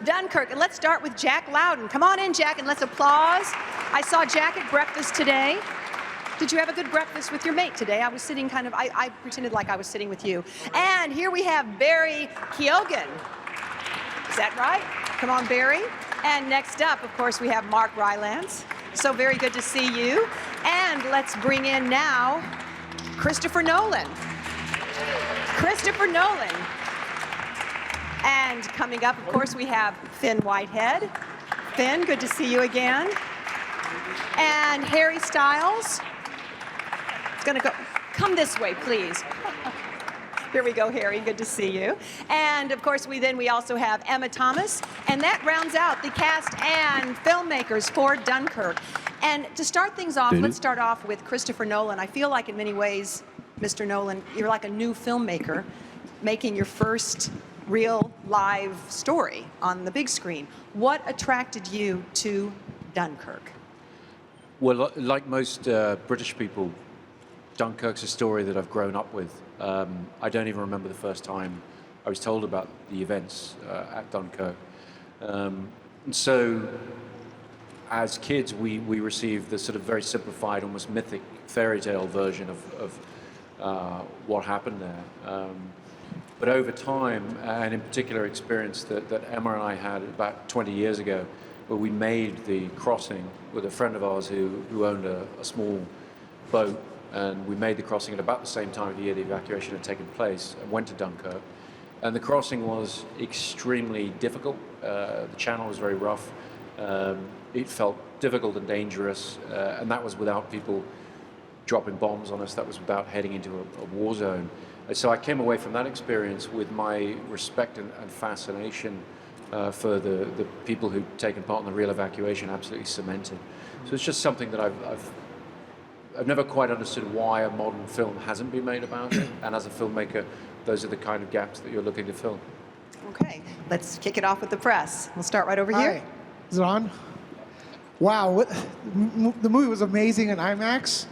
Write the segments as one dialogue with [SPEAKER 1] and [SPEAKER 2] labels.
[SPEAKER 1] Dunkirk. And let's start with Jack Loudon. Come on in, Jack, and let's applause. I saw Jack at breakfast today. Did you have a good breakfast with your mate today? I was sitting kind of, I pretended like I was sitting with you. And here we have Barry Keoghan. Is that right? Come on, Barry. And next up, of course, we have Mark Rylance. So very good to see you. And let's bring in now Christopher Nolan. Christopher Nolan. And coming up, of course, we have Fionn Whitehead. Fionn, good to see you again. And Harry Styles. It's going to go. Come this way, please. Here we go, Harry. Good to see you. And of course, we also have Emma Thomas, and that rounds out the cast and filmmakers for Dunkirk. And to start things off, let's start off with Christopher Nolan. I feel like in many ways, Mr. Nolan, you're like a new filmmaker making your first real live story on the big screen. What attracted you to Dunkirk?
[SPEAKER 2] Well, like most British people, Dunkirk's a story that I've grown up with. I don't even remember the first time I was told about the events at Dunkirk. And so, as kids, we received the sort of very simplified, almost mythic fairy tale version of what happened there. But over time, and in particular experience that Emma and I had about 20 years ago, where we made the crossing with a friend of ours who owned a small boat, and we made the crossing at about the same time of the year the evacuation had taken place, and went to Dunkirk. And the crossing was extremely difficult. The channel was very rough. It felt difficult and dangerous, and that was without people dropping bombs on us. That was without heading into a war zone. So I came away from that experience with my respect and fascination for the people who'd taken part in the real evacuation absolutely cemented. So it's just something that I've never quite understood why a modern film hasn't been made about it. And as a filmmaker, those are the kind of gaps that you're looking to fill.
[SPEAKER 1] Okay, let's kick it off with the press. We'll start right over here.
[SPEAKER 3] Is it on? Wow, the movie was amazing in IMAX.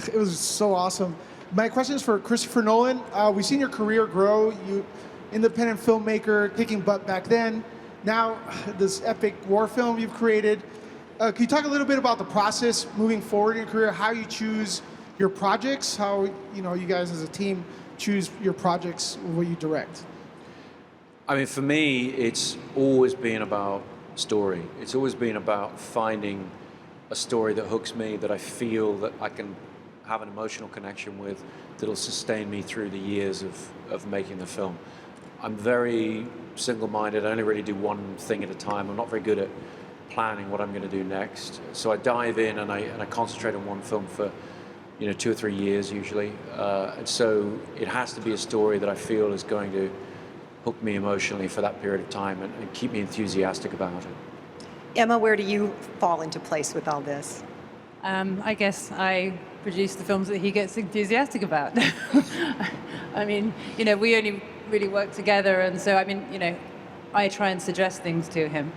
[SPEAKER 3] It was so awesome. My question is for Christopher Nolan. We've seen your career grow. You, independent filmmaker, kicking butt back then. Now, this epic war film you've created. Can you talk a little bit about the process moving forward in your career, how you choose your projects, how you guys as a team choose your projects, what you direct?
[SPEAKER 2] I mean, for me, it's always been about story. It's always been about finding a story that hooks me, that I feel that I can have an emotional connection with, that'll sustain me through the years of making the film. I'm very single-minded. I only really do one thing at a time. I'm not very good at planning what I'm going to do next. So I dive in and I concentrate on one film for 2 or 3 years usually. And so it has to be a story that I feel is going to hook me emotionally for that period of time and keep me enthusiastic about it.
[SPEAKER 1] Emma, where do you fall into place with all this?
[SPEAKER 4] I guess I produce the films that he gets enthusiastic about. I mean, we only really work together, and so, I try and suggest things to him.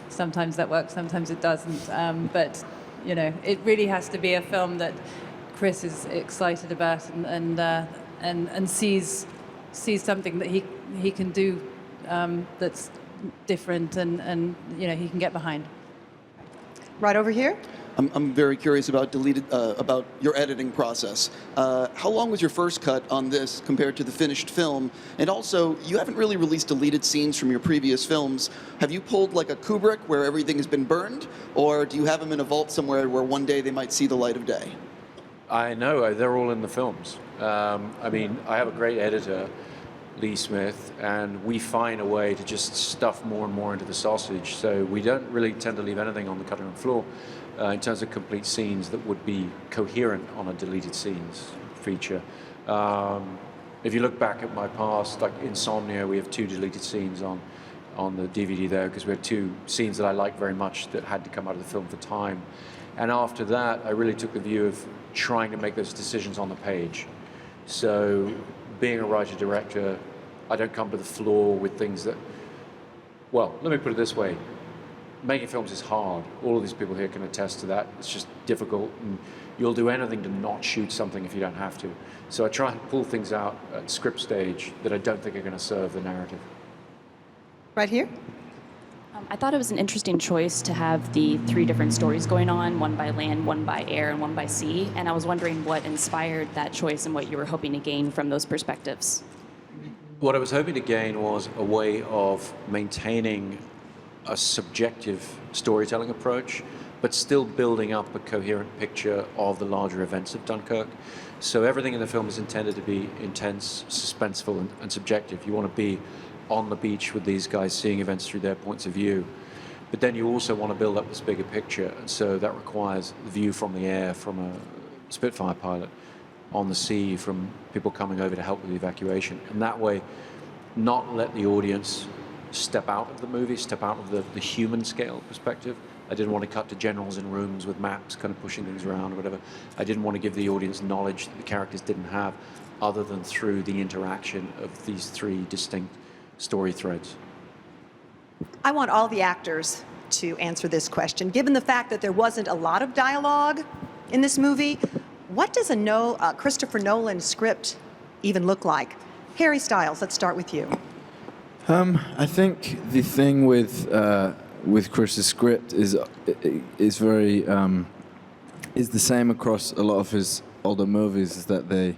[SPEAKER 4] Sometimes that works, sometimes it doesn't. But, it really has to be a film that Chris is excited about and sees something that he can do that's different and he can get behind.
[SPEAKER 1] Right over here.
[SPEAKER 5] I'm very curious about about your editing process. How long was your first cut on this compared to the finished film? And also, you haven't really released deleted scenes from your previous films. Have you pulled like a Kubrick where everything has been burned? Or do you have them in a vault somewhere where one day they might see the light of day?
[SPEAKER 2] I know, they're all in the films. I have a great editor, Lee Smith, and we find a way to just stuff more and more into the sausage. So we don't really tend to leave anything on the cutting room floor in terms of complete scenes that would be coherent on a deleted scenes feature. If you look back at my past, like Insomnia, we have 2 deleted scenes on the DVD there because we had 2 scenes that I liked very much that had to come out of the film for time. And after that, I really took the view of trying to make those decisions on the page. So being a writer-director, I don't come to the floor with things that, well, let me put it this way. Making films is hard. All of these people here can attest to that. It's just difficult, and you'll do anything to not shoot something if you don't have to. So I try and pull things out at script stage that I don't think are going to serve the narrative.
[SPEAKER 1] Right here.
[SPEAKER 6] I thought it was an interesting choice to have the three different stories going on, one by land, one by air, and one by sea. And I was wondering what inspired that choice and what you were hoping to gain from those perspectives.
[SPEAKER 2] What I was hoping to gain was a way of maintaining a subjective storytelling approach, but still building up a coherent picture of the larger events of Dunkirk. So everything in the film is intended to be intense, suspenseful, and subjective. You want to be on the beach with these guys, seeing events through their points of view. But then you also want to build up this bigger picture, and so that requires the view from the air, from a Spitfire pilot, on the sea, from people coming over to help with the evacuation. And that way, not let the audience step out of the movie, step out of the human scale perspective. I didn't want to cut to generals in rooms with maps kind of pushing things around or whatever. I didn't want to give the audience knowledge that the characters didn't have other than through the interaction of these three distinct story threads.
[SPEAKER 1] I want all the actors to answer this question. Given the fact that there wasn't a lot of dialogue in this movie, what does a Christopher Nolan script even look like? Harry Styles, let's start with you.
[SPEAKER 7] I think the thing with Chris's script is very is the same across a lot of his older movies, is that they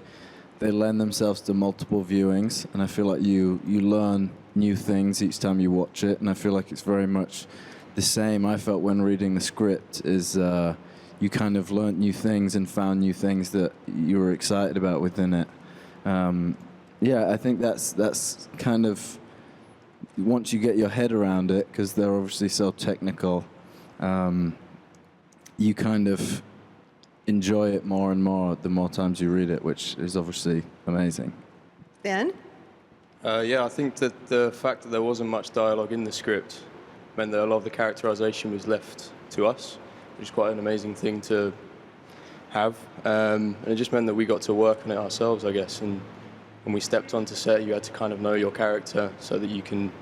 [SPEAKER 7] lend themselves to multiple viewings, and I feel like you learn new things each time you watch it, and I feel like it's very much the same. I felt when reading the script is you kind of learnt new things and found new things that you were excited about within it. I think that's kind of, once you get your head around it, because they're obviously so technical, you kind of enjoy it more and more the more times you read it, which is obviously amazing.
[SPEAKER 1] Ben?
[SPEAKER 8] I think that the fact that there wasn't much dialogue in the script meant that a lot of the characterization was left to us, which is quite an amazing thing to have. And it just meant that we got to work on it ourselves, I guess. And when we stepped onto set, you had to kind of know your character so that you can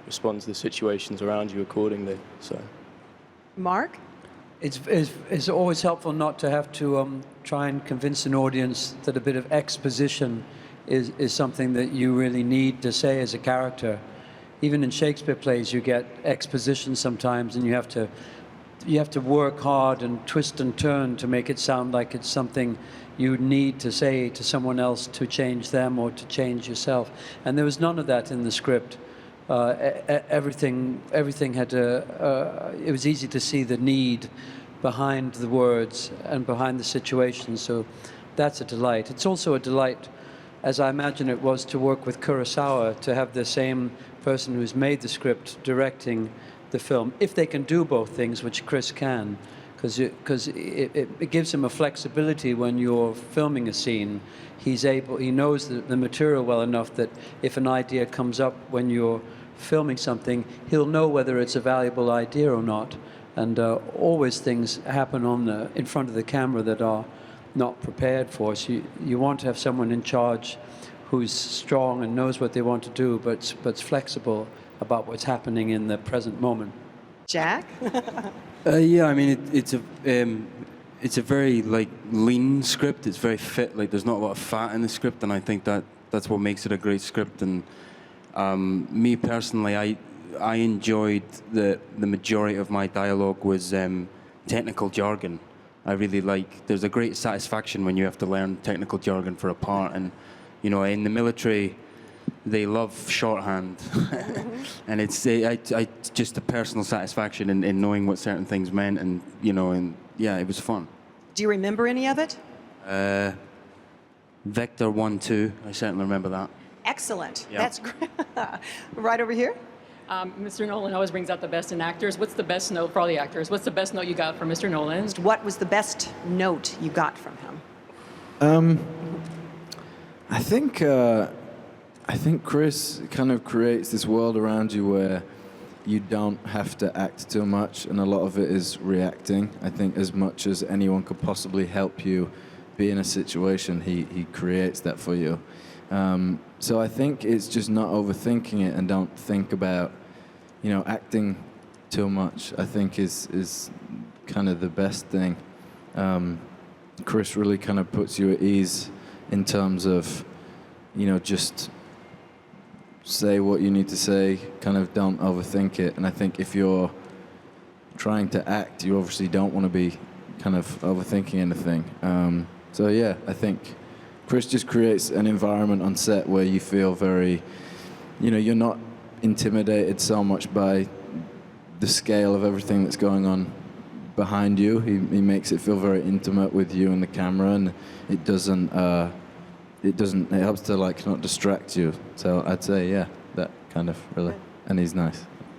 [SPEAKER 8] respond to the situations around you accordingly. So,
[SPEAKER 1] Mark?
[SPEAKER 9] It's always helpful not to have to try and convince an audience that a bit of exposition is something that you really need to say as a character. Even in Shakespeare plays, you get exposition sometimes, and you have to work hard and twist and turn to make it sound like it's something you need to say to someone else to change them or to change yourself. And there was none of that in the script. Everything had it was easy to see the need behind the words and behind the situation, so that's a delight. It's also a delight, as I imagine it was, to work with Kurosawa, to have the same person who's made the script directing the film, if they can do both things, which Chris can, because it gives him a flexibility when you're filming a scene. He knows the material well enough that if an idea comes up when you're filming something, he'll know whether it's a valuable idea or not. And always things happen in front of the camera that are not prepared for. So you want to have someone in charge who's strong and knows what they want to do, but's flexible about what's happening in the present moment.
[SPEAKER 1] Jack?
[SPEAKER 10] It's a very lean script. It's very fit. There's not a lot of fat in the script, and I think that's what makes it a great script. And me personally, I enjoyed the majority of my dialogue was technical jargon. I really there's a great satisfaction when you have to learn technical jargon for a part, and in the military they love shorthand, and it's just a personal satisfaction in knowing what certain things meant, and it was fun.
[SPEAKER 1] Do you remember any of it?
[SPEAKER 10] Vector 1-2, I certainly remember that.
[SPEAKER 1] Excellent.
[SPEAKER 10] Yeah.
[SPEAKER 1] That's great. Right over here.
[SPEAKER 11] Mr. Nolan always brings out the best in actors. What's the best note for all the actors? What's the best note you got from Mr. Nolan?
[SPEAKER 1] What was the best note you got from him?
[SPEAKER 7] I think Chris kind of creates this world around you where you don't have to act too much, and a lot of it is reacting. I think as much as anyone could possibly help you be in a situation, he creates that for you. So I think it's just not overthinking it and don't think about, acting too much, I think is kind of the best thing. Chris really kind of puts you at ease in terms of, just say what you need to say, kind of don't overthink it. And I think if you're trying to act, you obviously don't want to be kind of overthinking anything. So yeah, I think Chris just creates an environment on set where you feel very, you're not intimidated so much by the scale of everything that's going on behind you. He makes it feel very intimate with you and the camera, and it helps to like not distract you. So I'd say, yeah, that kind of really, and he's nice.